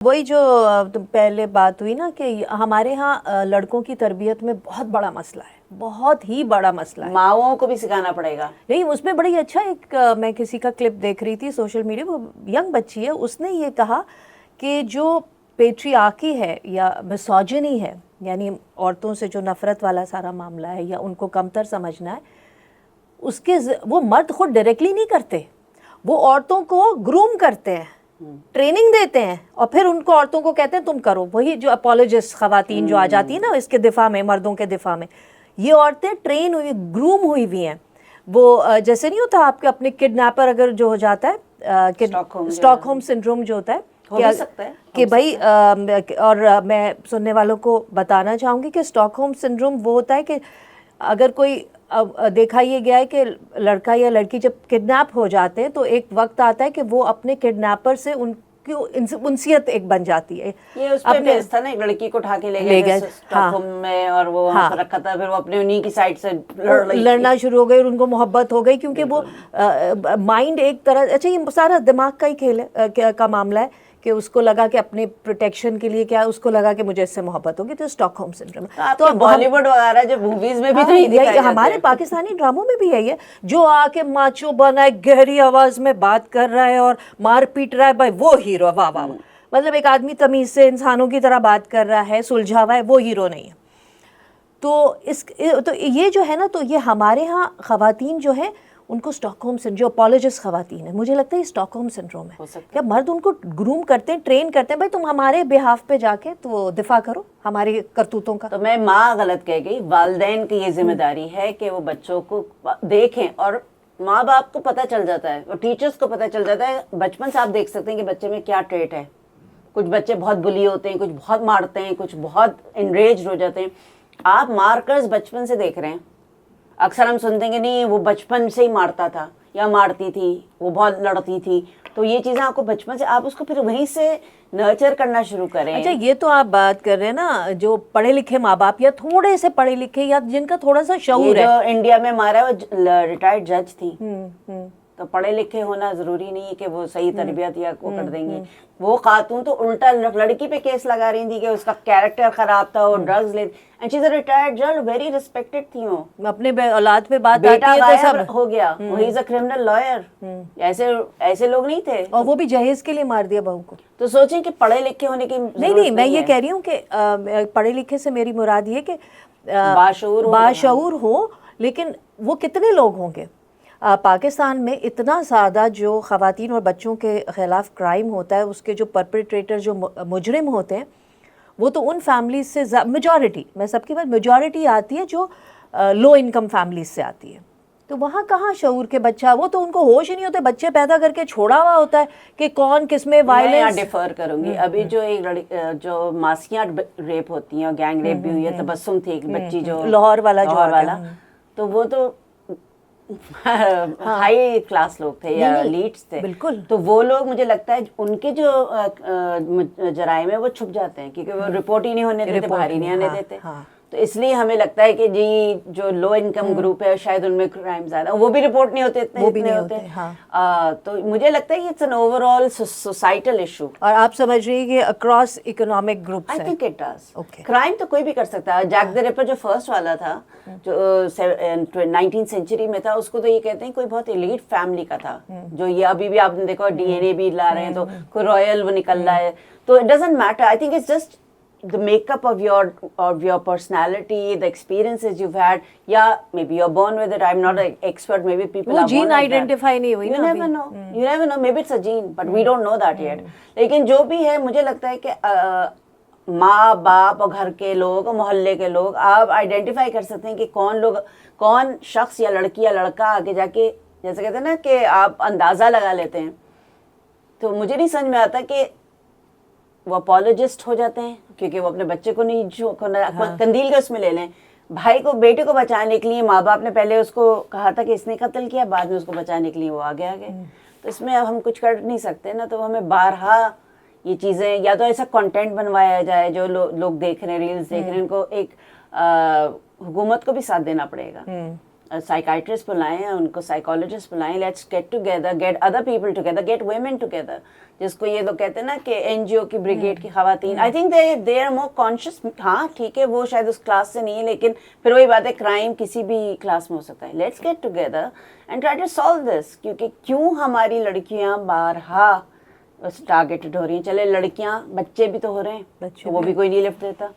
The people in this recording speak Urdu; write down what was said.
وہی جو پہلے بات ہوئی نا کہ ہمارے ہاں لڑکوں کی تربیت میں بہت بڑا مسئلہ ہے، بہت ہی بڑا مسئلہ ہے. ماؤں کو بھی سکھانا پڑے گا. نہیں، اس میں بڑی اچھا ایک میں کسی کا کلپ دیکھ رہی تھی سوشل میڈیا، وہ ینگ بچی ہے، اس نے یہ کہا کہ جو پیٹریارکی ہے یا مسوجنی ہے، یعنی عورتوں سے جو نفرت والا سارا معاملہ ہے یا ان کو کمتر سمجھنا ہے، اس کے وہ مرد خود ڈائریکٹلی نہیں کرتے، وہ عورتوں کو گروم کرتے ہیں، ٹریننگ دیتے ہیں، اور پھر ان کو عورتوں کو کہتے ہیں تم کرو. وہی جو اپولوجسٹ خواتین جو آ جاتی ہیں نا اس کے دفاع میں، مردوں کے دفاع میں، یہ عورتیں ٹرین ہوئی، گروم ہوئی ہوئی ہیں. وہ جیسے نہیں ہوتا آپ کے اپنے کڈنیپر اگر جو ہو جاتا ہے اسٹاک ہوم سنڈروم جو ہوتا ہے کہ بھائی، اور میں سننے والوں کو بتانا چاہوں گی کہ اسٹاک ہوم سنڈروم وہ ہوتا ہے کہ اگر کوئی دیکھا یہ گیا ہے کہ لڑکا یا لڑکی جب کڈنیپ ہو جاتے ہیں تو ایک وقت آتا ہے کہ وہ اپنے کڈنیپر سے ان کی انسیت ایک بن جاتی ہے. یہ اس پہ بیس تھا نا، ایک لڑکی کو اٹھا کے لے گئے اسٹاک ہوم میں اور وہ وہاں پر رکھا تھا، پھر وہ اپنے انہی کی سائڈ سے لڑنا شروع ہو گئی اور ان کو محبت ہو گئی، کیونکہ وہ مائنڈ ایک طرح، اچھا یہ سارا دماغ کا ہی کھیل ہے، کا معاملہ ہے کہ اس کو لگا کہ اپنے پروٹیکشن کے لیے کیا، اس کو لگا کہ مجھے اس سے محبت ہوگی، تو اسٹاک ہوم سنڈروم. تو بالی ووڈ وغیرہ جو موویز میں بھی تو یہی ہمارے پاکستانی ڈراموں میں بھی یہی ہے، جو آ کے ماچو بنا ہے، گہری آواز میں بات کر رہا ہے اور مار پیٹ رہا ہے، بھائی وہ ہیرو. واہ واہ، مطلب ایک آدمی تمیز سے انسانوں کی طرح بات کر رہا ہے، سلجھا ہوا ہے، وہ ہیرو نہیں ہے. تو یہ جو ہے نا، تو یہ ہمارے ہاں خواتین جو ہیں ان کو اسٹاک ہوم سنڈروم، جو اپولوجسٹ خواتین ہیں، مجھے لگتا ہے یہ اسٹاک ہوم سنڈروم ہے. کیا مرد ان کو گروم کرتے ہیں، ٹرین کرتے ہیں، بھائی تم ہمارے بہاف پہ جا کے تو دفاع کرو ہماری کرتوتوں کا. تو میں ماں غلط کہہ گئی، والدین کی یہ ذمہ داری ہے کہ وہ بچوں کو دیکھیں، اور ماں باپ کو پتہ چل جاتا ہے اور ٹیچرز کو پتہ چل جاتا ہے. بچپن سے آپ دیکھ سکتے ہیں کہ بچے میں کیا ٹریٹ ہے. کچھ بچے بہت بلی ہوتے ہیں، کچھ بہت مارتے ہیں، کچھ بہت انریجڈ ہو جاتے ہیں. آپ مارکرز بچپن سے دیکھ رہے ہیں. اکثر ہم سنتے ہیں کہ نہیں وہ بچپن سے ہی مارتا تھا یا مارتی تھی، وہ بہت لڑتی تھی. تو یہ چیزیں آپ کو بچپن سے، آپ اس کو پھر وہیں سے نرچر کرنا شروع کریں. اچھا یہ تو آپ بات کر رہے ہیں نا جو پڑھے لکھے ماں باپ یا تھوڑے سے پڑھے لکھے یا جن کا تھوڑا سا شعور ہے. جو انڈیا میں مارا ہے وہ ریٹائرڈ جج تھی. تو پڑھے لکھے ہونا ضروری نہیں ہے کہ وہ صحیح تربیت یا کو کر دیں گی. وہ خاتون تو الٹا لڑکی پہ کیس لگا رہی تھی کہ اس کا کیریکٹر خراب تھا، وہ ڈرگز لے، and she is a retired جج، ویری ریسپیکٹڈ تھی. وہ اپنے اولاد پہ بات بیٹا آتی ہے تو سب ہو گیا، ہی از اے کرمنل لائر. ایسے لوگ نہیں تھے، اور وہ بھی جہیز کے لیے مار دیا بہو کو. تو سوچیں کہ پڑھے لکھے ہونے کی نہیں میں یہ کہہ رہی ہوں کہ پڑھے لکھے سے میری مراد یہ کہ باشعور ہو، لیکن وہ کتنے لوگ ہوں گے پاکستان میں. اتنا زیادہ جو خواتین اور بچوں کے خلاف کرائم ہوتا ہے، اس کے جو پرپیٹریٹر، جو مجرم ہوتے ہیں، وہ تو ان فیملیز سے میجورٹی، میں سب کی بات، میجورٹی آتی ہے جو لو انکم فیملیز سے آتی ہے. تو وہاں کہاں شعور کے بچہ، وہ تو ان کو ہوش ہی نہیں ہوتے، بچے پیدا کر کے چھوڑا ہوا ہوتا ہے کہ کون کس میں وائلنس. میں ڈیفر کروں گی. ابھی جو ایک جو ماسیاں ریپ ہوتی ہیں اور گینگ ریپ بھی ہوئی ہے، تبسم تھی ایک بچی جو لاہور والا، تو وہ تو ہائی کلاس لوگ تھے یا لیڈس تھے. بالکل. تو وہ لوگ مجھے لگتا ہے ان کے جو جرائم ہے وہ چھپ جاتے ہیں، کیونکہ وہ رپورٹ ہی نہیں ہونے دیتے، باہر ہی نہیں آنے دیتے. تو اس لیے ہمیں لگتا ہے کہ جی جو لو انکم گروپ ہے شاید ان میں کرائم زیادہ، وہ بھی رپورٹ نہیں ہوتے، اتنے ہوتے ہیں. تو مجھے لگتا ہے کہ it's an overall societal issue. اور آپ سمجھ رہی ہیں کہ across economic groups I think it does. Crime تو کوئی بھی کر سکتا ہے. جیک دی ریپر جو فرسٹ والا تھا، جو 19 سینچری میں تھا، اس کو تو یہ کہتے ہیں کوئی بہت ایلیٹ فیملی کا تھا. جو یہ ابھی بھی آپ نے دیکھا ڈی این اے بھی لا رہے ہیں، تو کوئی رائل وہ نکل رہا ہے. تو it doesn't matter. I think it's just the makeup of your personality, the experiences you've had. Yeah, maybe you're born with it. I'm not an expert. Maybe people are born gene identify نہیں ہوئی. You never know. You never know. Maybe it's a gene, but we don't know that yet. لیکن جو بھی ہے، مجھے لگتا ہے کہ ماں باپ اور گھر کے لوگ اور محلے کے لوگ، آپ آئیڈینٹیفائی کر سکتے ہیں کہ کون شخص یا لڑکی یا لڑکا آگے جا کے، جیسے کہتے ہیں نا کہ آپ اندازہ لگا لیتے ہیں. تو مجھے نہیں سمجھ میں آتا کہ وہ اپولوجسٹ ہو جاتے ہیں کیونکہ وہ اپنے بچے کو نہیں قندیل کے اس میں لے لیں. بھائی کو، بیٹے کو بچانے کے لیے ماں باپ نے پہلے اس کو کہا تھا کہ اس نے قتل کیا، بعد میں اس کو بچانے کے لیے وہ آگے. تو اس میں اب ہم کچھ کر نہیں سکتے نا. تو ہمیں بارہا یہ چیزیں، یا تو ایسا کنٹینٹ بنوایا جائے، جو لوگ دیکھ رہے ہیں، ریلز دیکھ رہے ہیں، ان کو ایک حکومت کو بھی ساتھ دینا پڑے گا سائیکائٹرسٹ بلائیں, ان کو سائیکالوجسٹ بلائیں, let's get together, get other people together, get women together, جس کو یہ لوگ کہتے ہیں نا کہ این جی او کی بریگیڈ کی خواتین. I think they are more conscious. ہاں ٹھیک ہے, وہ شاید اس کلاس سے نہیں ہے, لیکن پھر وہی بات ہے, کرائم کسی بھی کلاس میں ہو سکتا ہے. Let's get together and try to solve this. کیونکہ کیوں ہماری لڑکیاں بارہا ٹارگیٹڈ ہو رہی ہیں. چلے لڑکیاں, بچے بھی تو ہو رہے ہیں, بچے وہ بھی کوئی نہیں لفٹ دیتا.